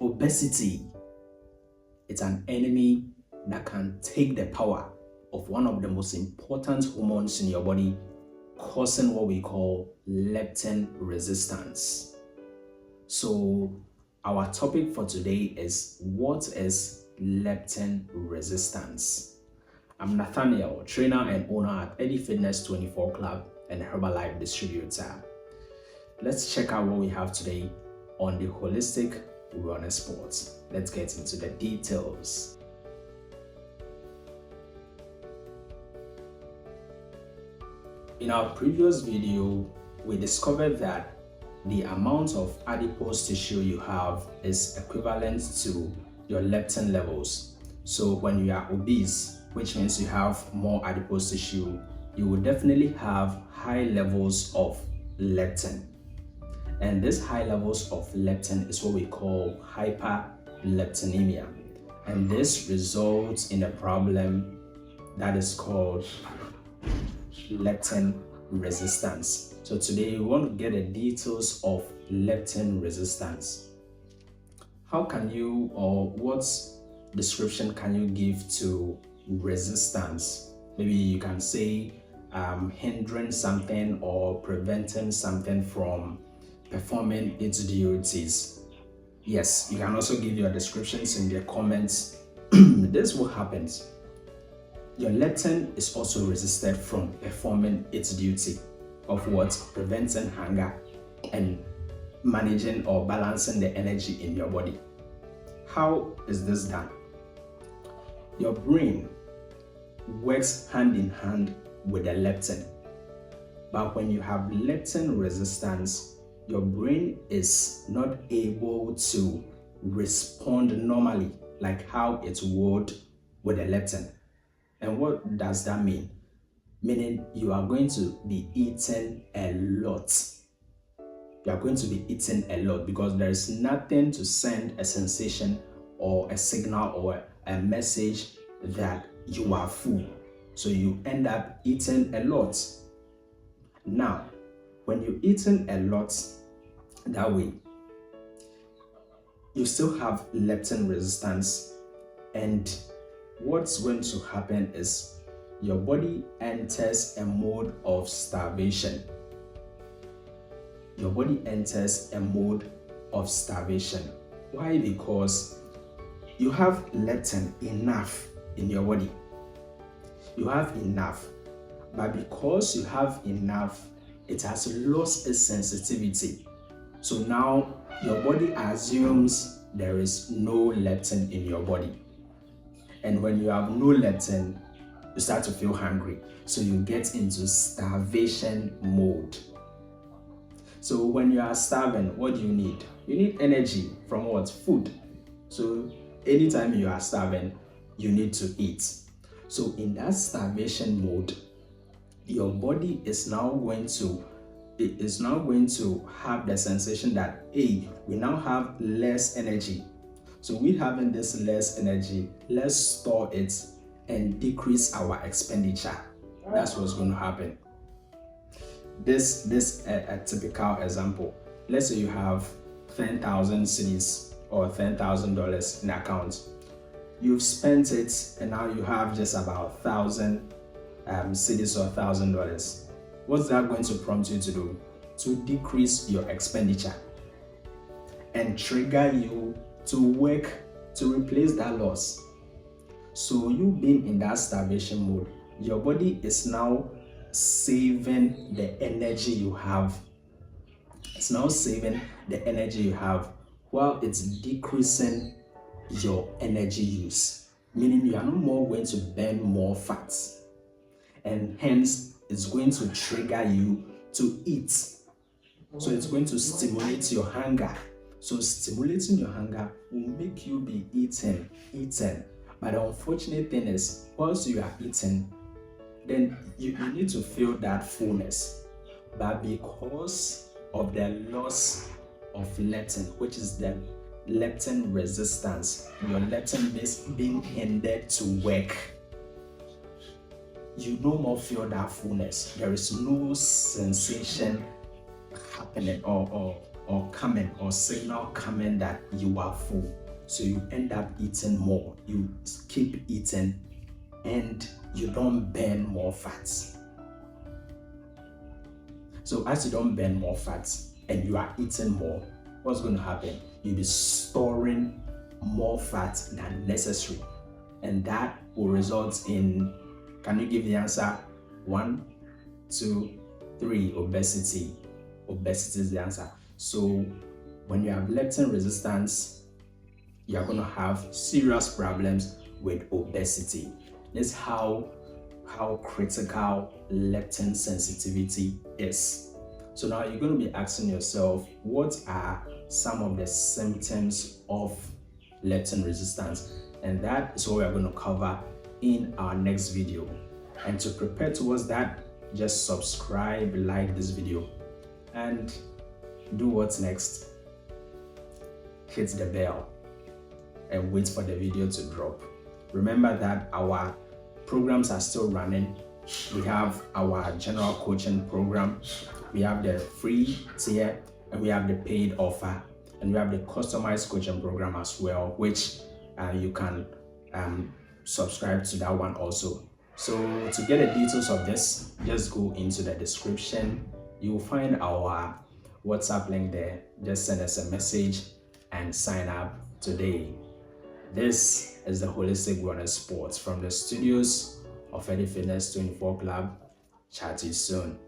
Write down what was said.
Obesity, it's an enemy that can take the power of one of the most important hormones in your body, causing what we call leptin resistance. So our topic for today is, what is leptin resistance? I'm Nathaniel, trainer and owner at Eddie Fitness 24 Club and Herbalife distributor. Let's check out what we have today on the holistic wellness sports. Let's get into the details. In our previous video, we discovered that the amount of adipose tissue you have is equivalent to your leptin levels. So when you are obese, which means you have more adipose tissue, you will definitely have high levels of leptin. And this high levels of leptin is what we call hyperleptinemia. And this results in a problem that is called leptin resistance. So today we want to get the details of leptin resistance. How can you, or what description can you give to resistance? Maybe you can say hindering something or preventing something from performing its duties. Yes, you can also give your descriptions in the comments. This is what happens. Your leptin is also resisted from performing its duty of what? Preventing hunger and managing or balancing the energy in your body. How is this done? Your brain works hand in hand with the leptin. But when you have leptin resistance, your brain is not able to respond normally like how it would with the leptin. And what does that mean? Meaning you are going to be eating a lot. You are going to be eating a lot because there is nothing to send a sensation or a signal or a message that you are full. So you end up eating a lot. Now, when you're eating a lot that way, you still have leptin resistance, and what's going to happen is your body enters a mode of starvation. Your body enters a mode of starvation. Why? Because you have leptin enough in your body. You have enough, but because you have enough, it has lost its sensitivity. So now your body assumes there is no leptin in your body. And when you have no leptin, you start to feel hungry. So you get into starvation mode. So when you are starving, what do you need? You need energy from what? Food. So anytime you are starving, you need to eat. So in that starvation mode, your body is now going to have the sensation that, hey, we now have less energy. So we having this less energy, let's store it and decrease our expenditure. That's what's going to happen. This a typical example. Let's say you have 10,000 cedis or $10,000 in account. You've spent it and now you have just about 1,000 cedis or $1,000. What's that going to prompt you to do? To decrease your expenditure and trigger you to work to replace that loss. So you being in that starvation mode, your body is now saving the energy you have. It's now saving the energy you have while it's decreasing your energy use, meaning you are no more going to burn more fats, and hence it's going to trigger you to eat. So it's going to stimulate your hunger. So stimulating your hunger will make you be eating. But the unfortunate thing is, once you are eating, then you need to feel that fullness. But because of the loss of leptin, which is the leptin resistance, your leptin is being hindered to work, you no more feel that fullness. There is no sensation happening or or coming or signal coming that you are full. So you end up eating more. You keep eating and you don't burn more fats. So as you don't burn more fats and you are eating more, what's going to happen? You'll be storing more fat than necessary. And that will result in, can you give the answer? 1, 2, 3, obesity. Obesity is the answer. So when you have leptin resistance, you are going to have serious problems with obesity. This is how critical leptin sensitivity is. So now you're going to be asking yourself, what are some of the symptoms of leptin resistance? And that is what we are going to cover in our next video. And to prepare towards that, just subscribe, like this video, and do what's next. Hit the bell and wait for the video to drop. Remember that our programs are still running. We have our general coaching program, we have the free tier, and we have the paid offer, and we have the customized coaching program as well, which you can subscribe to that one also. So to get the details of this, just go into the description. You will find our WhatsApp link there. Just send us a message and sign up today. This is the Holistic Wellness Sports from the studios of Eddie Fitness 24 Club. Chat to you soon.